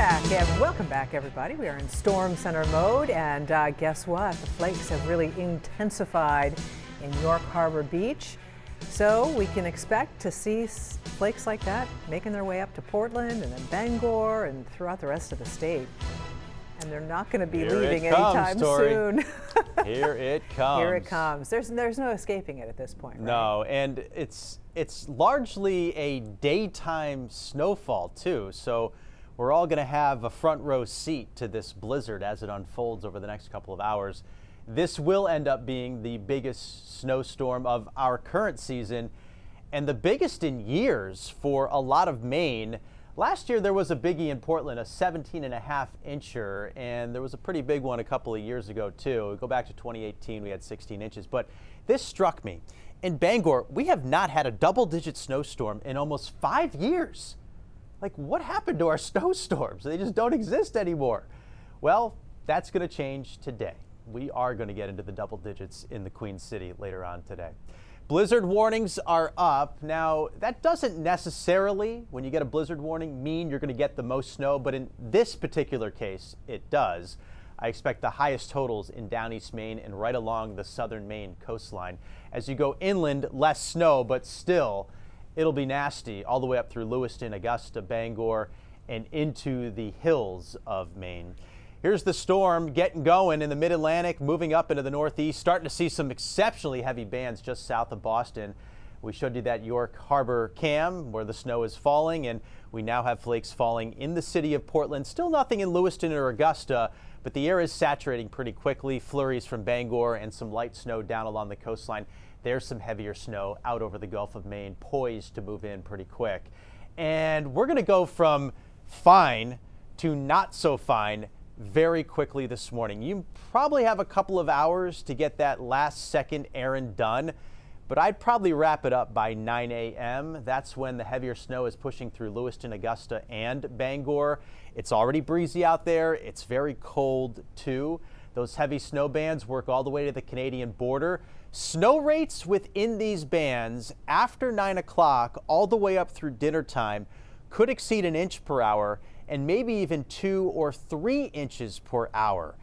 back and welcome back, everybody. We are in storm center mode, and guess what? The flakes have really intensified in York Harbor Beach. So we can expect to see flakes like that making their way up to Portland and then Bangor and throughout the rest of the state. And they're not going to be leaving anytime soon. Here it comes. Here it comes. There's no escaping it at this point, right? No, and it's largely a daytime snowfall too. So we're all going to have a front row seat to this blizzard as it unfolds over the next couple of hours. This will end up being the biggest snowstorm of our current season and the biggest in years for a lot of Maine. Last year there was a biggie in Portland, a 17.5-incher, and there was a pretty big one a couple of years ago too. We go back to 2018, we had 16 inches, but this struck me. In Bangor, we have not had a double-digit snowstorm in almost 5 years. Like, what happened to our snowstorms? They just don't exist anymore. Well, that's going to change today. We are going to get into the double digits in the Queen City later on today. Blizzard warnings are up. Now, that doesn't necessarily, when you get a blizzard warning, mean you're going to get the most snow, but in this particular case, it does. I expect the highest totals in down East Maine and right along the southern Maine coastline. As you go inland, less snow, but still, it'll be nasty all the way up through Lewiston, Augusta, Bangor, and into the hills of Maine. Here's the storm getting going in the mid-Atlantic, moving up into the northeast, starting to see some exceptionally heavy bands just south of Boston. We showed you that York Harbor cam where the snow is falling, and we now have flakes falling in the city of Portland. Still nothing in Lewiston or Augusta, but the air is saturating pretty quickly. Flurries from Bangor and some light snow down along the coastline. There's some heavier snow out over the Gulf of Maine, poised to move in pretty quick. And we're going to go from fine to not so fine very quickly this morning. You probably have a couple of hours to get that last second errand done, but I'd probably wrap it up by 9 a.m. That's when the heavier snow is pushing through Lewiston, Augusta, and Bangor. It's already breezy out there. It's very cold too. Those heavy snow bands work all the way to the Canadian border. Snow rates within these bands after 9 o'clock all the way up through dinner time could exceed an inch per hour and maybe even 2 or 3 inches per hour.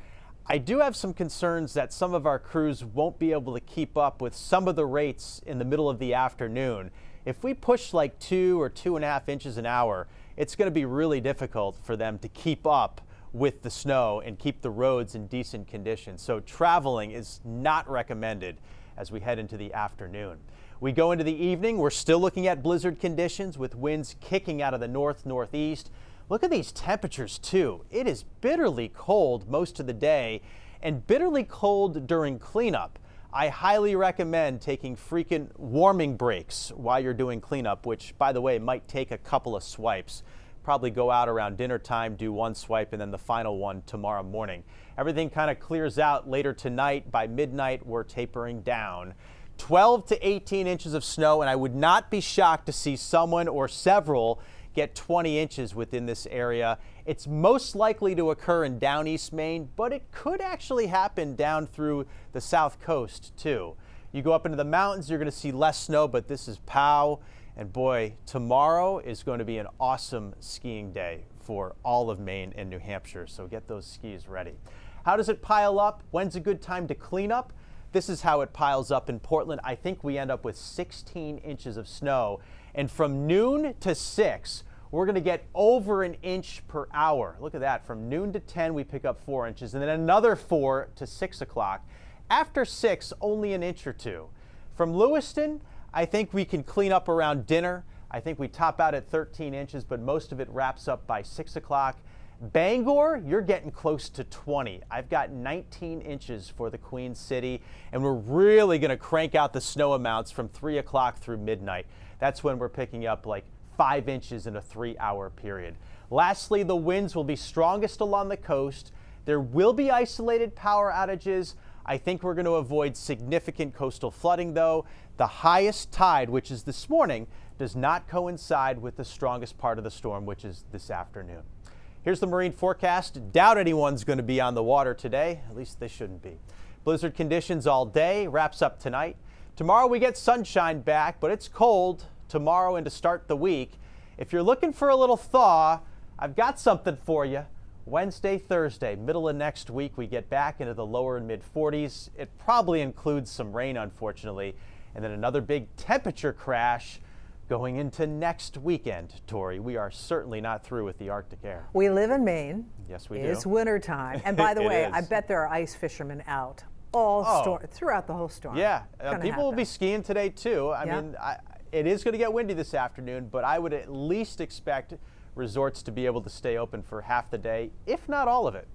I do have some concerns that some of our crews won't be able to keep up with some of the rates in the middle of the afternoon. If we push like 2 or 2.5 inches an hour, it's going to be really difficult for them to keep up with the snow and keep the roads in decent condition. So traveling is not recommended as we head into the afternoon. We go into the evening, we're still looking at blizzard conditions with winds kicking out of the north-northeast. Look at these temperatures too. It is bitterly cold most of the day and bitterly cold during cleanup. I highly recommend taking frequent warming breaks while you're doing cleanup, which, by the way, might take a couple of swipes. Probably go out around dinner time, do one swipe, and then the final one tomorrow morning. Everything kind of clears out later tonight. By midnight, we're tapering down. 12 to 18 inches of snow, and I would not be shocked to see someone or several get 20 inches within this area. It's most likely to occur in down East Maine, but it could actually happen down through the south coast too. You go up into the mountains, you're going to see less snow, but this is POW. And boy, tomorrow is going to be an awesome skiing day for all of Maine and New Hampshire, so get those skis ready. How does it pile up? When's a good time to clean up? This is how it piles up in Portland. I think we end up with 16 inches of snow, and from noon to 6, we're going to get over an inch per hour. Look at that. From noon to 10, we pick up 4 inches, and then another 4 to 6 o'clock. After 6, only an inch or 2. From Lewiston, I think we can clean up around dinner. I think we top out at 13 inches, but most of it wraps up by 6 o'clock. Bangor, you're getting close to 20. I've got 19 inches for the Queen City, and we're really going to crank out the snow amounts from 3 o'clock through midnight. That's when we're picking up like 5 inches in a 3-hour period. Lastly, the winds will be strongest along the coast. There will be isolated power outages. I think we're going to avoid significant coastal flooding, though. The highest tide, which is this morning, does not coincide with the strongest part of the storm, which is this afternoon. Here's the marine forecast. Doubt anyone's going to be on the water today. At least they shouldn't be. Blizzard conditions all day. Wraps up tonight. Tomorrow we get sunshine back, but it's cold tomorrow and to start the week. If you're looking for a little thaw, I've got something for you. Wednesday, Thursday, middle of next week, we get back into the lower and mid 40s. It probably includes some rain, unfortunately, and then another big temperature crash going into next weekend, Tori. We are certainly not through with the Arctic air. We live in Maine. Yes, we do. It's wintertime. And by the way, is. I bet there are ice fishermen out throughout the whole storm. Yeah, Gonna people will happen. be skiing today, too. I mean, it is going to get windy this afternoon, but I would at least expect resorts to be able to stay open for half the day, if not all of it.